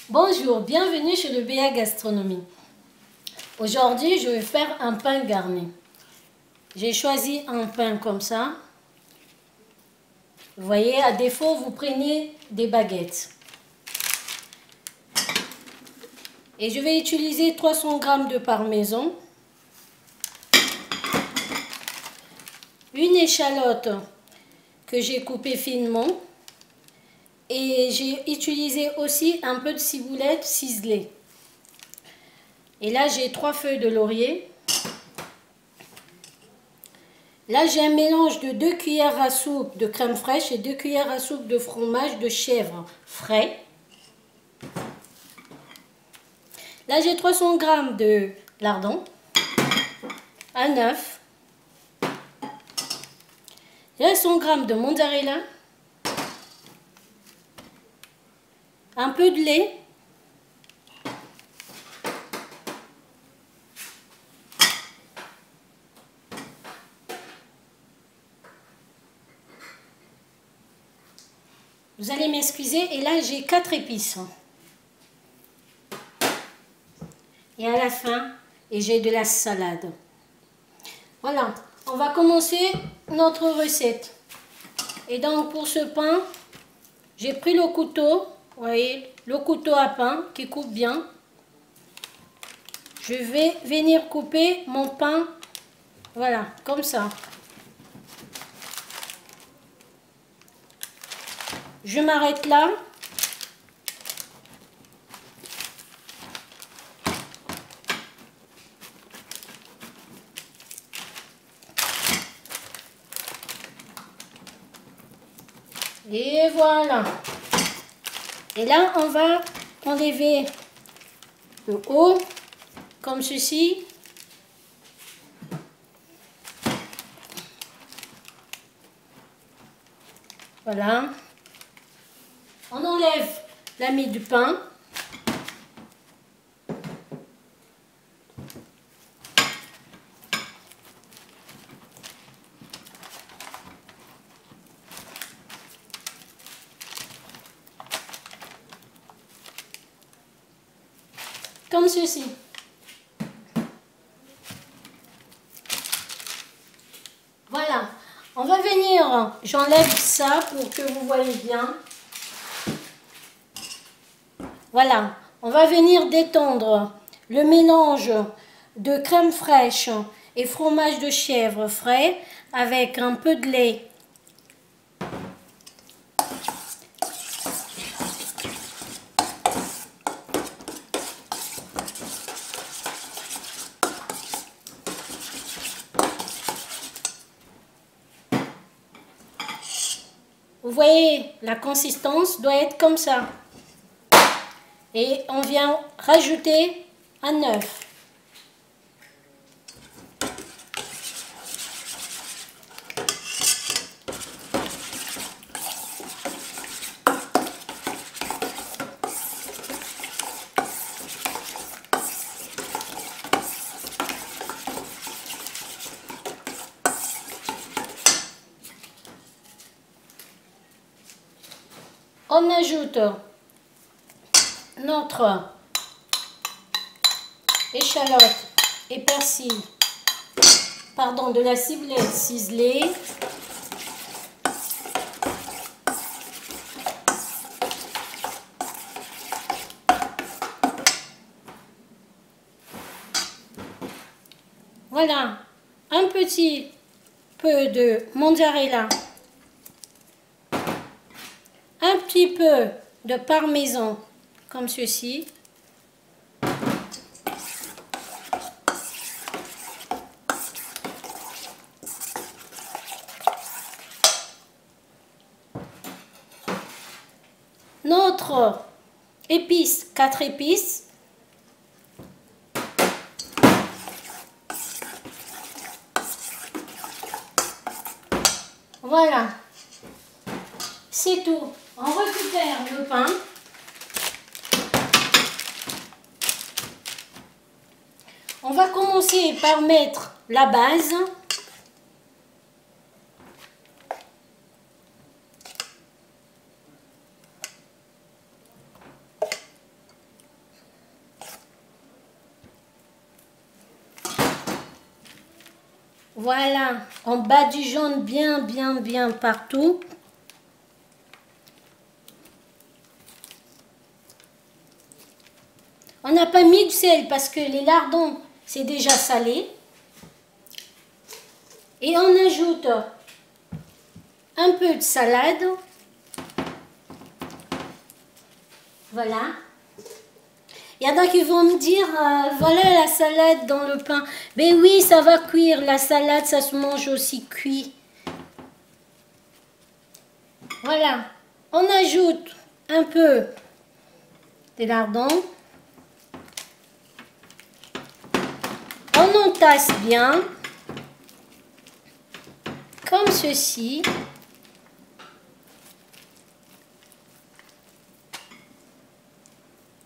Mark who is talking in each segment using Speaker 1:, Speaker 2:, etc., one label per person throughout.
Speaker 1: Bonjour, bienvenue chez le BA Gastronomie. Aujourd'hui, je vais faire un pain garni. J'ai choisi un pain comme ça. Vous voyez, à défaut, vous prenez des baguettes. Et je vais utiliser 300 g de parmesan, une échalote que j'ai coupée finement et j'ai utilisé aussi un peu de ciboulette ciselée. Et là, j'ai 3 feuilles de laurier. Là, j'ai un mélange de 2 cuillères à soupe de crème fraîche et 2 cuillères à soupe de fromage de chèvre frais. Là, j'ai 300 g de lardons, un œuf, j'ai 100 g de mozzarella, un peu de lait, vous allez m'excuser, et là j'ai 4 épices. Et à la fin, j'ai de la salade. Voilà, on va commencer notre recette. Et donc pour ce pain, j'ai pris le couteau, vous voyez, le couteau à pain qui coupe bien. Je vais venir couper mon pain, voilà, comme ça. Je m'arrête là. Et voilà. Et là, on va enlever le haut, comme ceci. Voilà. On enlève la mie du pain. Comme ceci. Voilà. On va venir, j'enlève ça pour que vous voyez bien. Voilà. On va venir détendre le mélange de crème fraîche et fromage de chèvre frais avec un peu de lait. Vous voyez, la consistance doit être comme ça. Et on vient rajouter un œuf. On ajoute notre échalote et persil, pardon, de la ciboulette ciselée. Voilà, un petit peu de mozzarella, un petit peu de parmesan, comme ceci. Notre épice, 4 épices. Voilà, c'est tout. On récupère le pain. On va commencer par mettre la base. Voilà, on badigeonne bien, bien, bien partout. On n'a pas mis de sel parce que les lardons, c'est déjà salé. Et on ajoute un peu de salade. Voilà. Il y en a qui vont me dire, voilà la salade dans le pain. Mais oui, ça va cuire. La salade, ça se mange aussi cuit. Voilà. On ajoute un peu de lardons. On entasse bien. Comme ceci.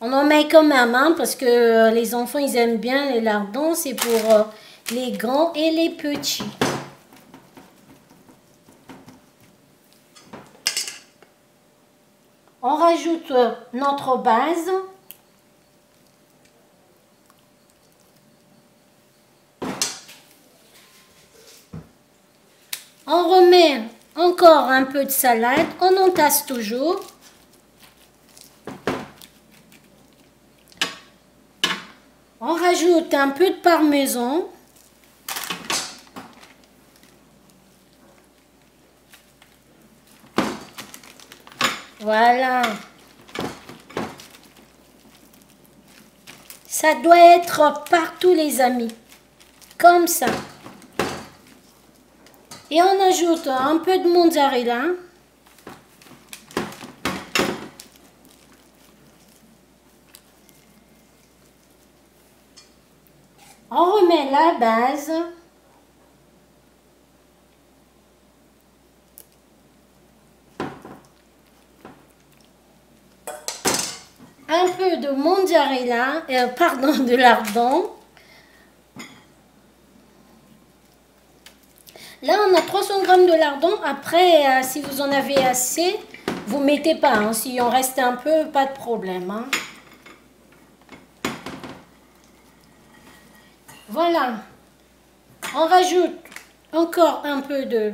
Speaker 1: On en met quand même, hein, parce que les enfants, ils aiment bien les lardons. C'est pour les grands et les petits. On rajoute notre base. On remet encore un peu de salade. On entasse toujours. On rajoute un peu de parmesan. Voilà. Ça doit être partout, les amis. Comme ça. Et on ajoute un peu de mozzarella. On remet la base. Un peu de mozzarella, pardon, de lardon. Là, on a 300 g de lardon. Après, si vous en avez assez, vous mettez pas. Hein. Si on reste un peu, pas de problème. Hein. Voilà. On rajoute encore un peu de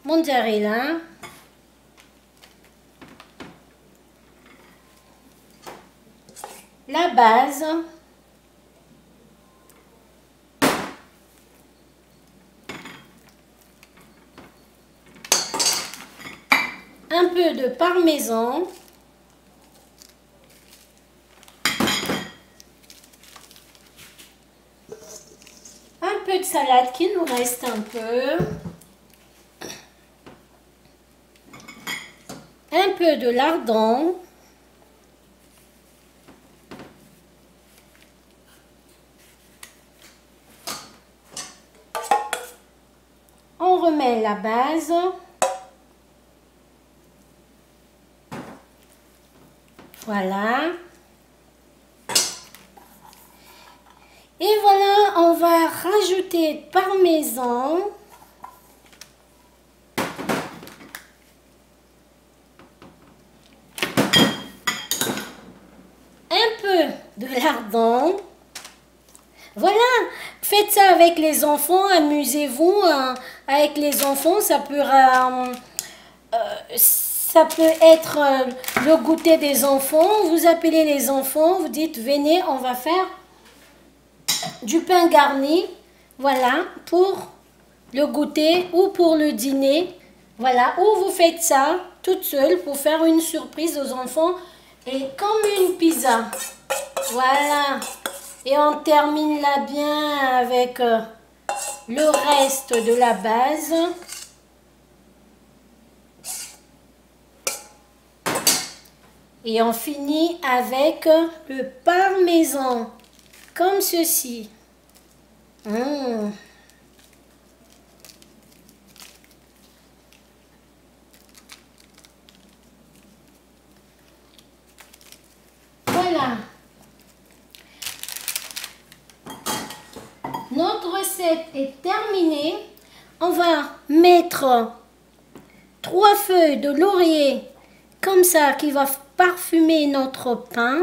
Speaker 1: mozzarella. La base. Un peu de parmesan. Un peu de salade qui nous reste un peu. Un peu de lardon. On remet la base. Voilà. Et voilà, on va rajouter parmesan. Un peu de lardon. Voilà, faites ça avec les enfants, amusez-vous avec les enfants, ça peut être le goûter des enfants. Vous appelez les enfants, vous dites venez, on va faire du pain garni, voilà, pour le goûter ou pour le dîner. Voilà, ou vous faites ça toute seule pour faire une surprise aux enfants et comme une pizza. Voilà. Et on termine là bien avec le reste de la base. Et on finit avec le parmesan, comme ceci. Voilà. Notre recette est terminée. On va mettre 3 feuilles de laurier comme ça qui va parfumer notre pain.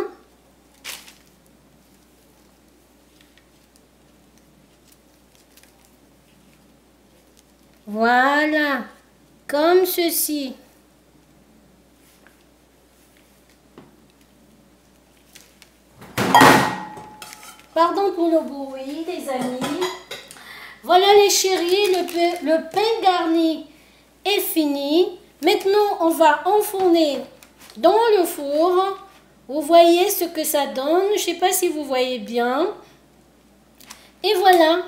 Speaker 1: Voilà, comme ceci. Pardon pour le bruit, les amis. Voilà les chéris, le pain garni est fini. Maintenant, on va enfourner dans le four. Vous voyez ce que ça donne. Je ne sais pas si vous voyez bien. Et voilà,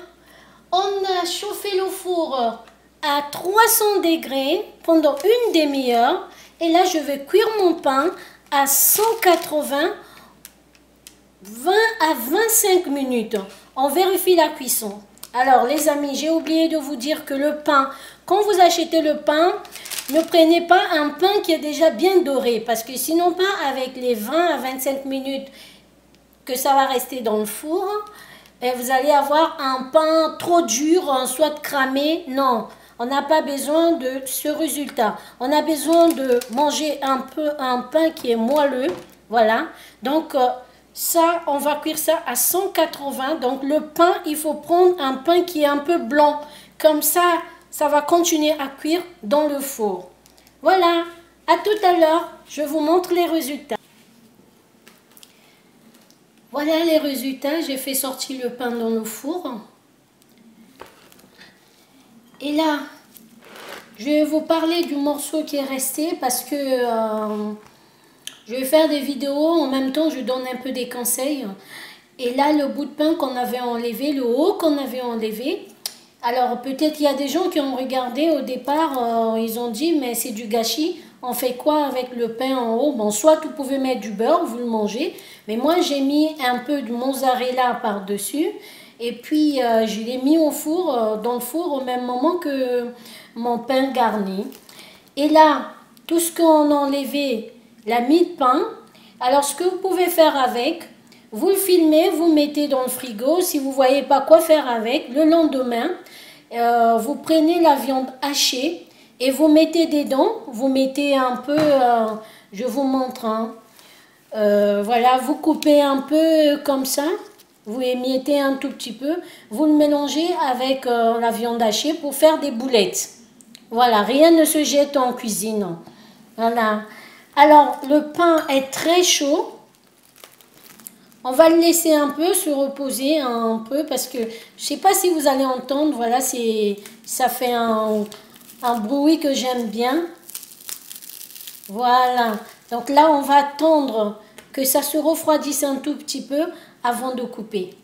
Speaker 1: on a chauffé le four à 300 degrés pendant une demi-heure. Et là, je vais cuire mon pain à 180, 20 à 25 minutes. On vérifie la cuisson. Alors, les amis, j'ai oublié de vous dire que le pain, quand vous achetez le pain, ne prenez pas un pain qui est déjà bien doré. Parce que sinon, pas avec les 20 à 25 minutes que ça va rester dans le four, et vous allez avoir un pain trop dur, soit cramé. Non, on n'a pas besoin de ce résultat. On a besoin de manger un pain qui est moelleux. Voilà. Donc, ça, on va cuire ça à 180. Donc, le pain, il faut prendre un pain qui est un peu blanc. Comme ça, ça va continuer à cuire dans le four. Voilà. À tout à l'heure. Je vous montre les résultats. Voilà les résultats, j'ai fait sortir le pain dans le four. Et là, je vais vous parler du morceau qui est resté parce que je vais faire des vidéos, en même temps je donne un peu des conseils. Et là, le bout de pain qu'on avait enlevé, le haut qu'on avait enlevé. Alors peut-être il y a des gens qui ont regardé au départ, ils ont dit mais c'est du gâchis. On fait quoi avec le pain en haut? Bon, soit vous pouvez mettre du beurre, vous le mangez. Mais moi, j'ai mis un peu de mozzarella par-dessus. Et puis, je l'ai mis au four, dans le four, au même moment que mon pain garni. Et là, tout ce qu'on a enlevé, la mie de pain. Alors, ce que vous pouvez faire avec, vous le filmez, vous mettez dans le frigo. Si vous ne voyez pas quoi faire avec, le lendemain, vous prenez la viande hachée. Et vous mettez dedans, vous mettez un peu, je vous montre, hein. Voilà, vous coupez un peu comme ça, vous émiettez un tout petit peu, vous le mélangez avec la viande hachée pour faire des boulettes. Voilà, rien ne se jette en cuisine. Voilà. Alors, le pain est très chaud. On va le laisser un peu se reposer un peu parce que je ne sais pas si vous allez entendre, voilà, ça fait un bruit que j'aime bien. Voilà. Donc là, on va attendre que ça se refroidisse un tout petit peu avant de couper.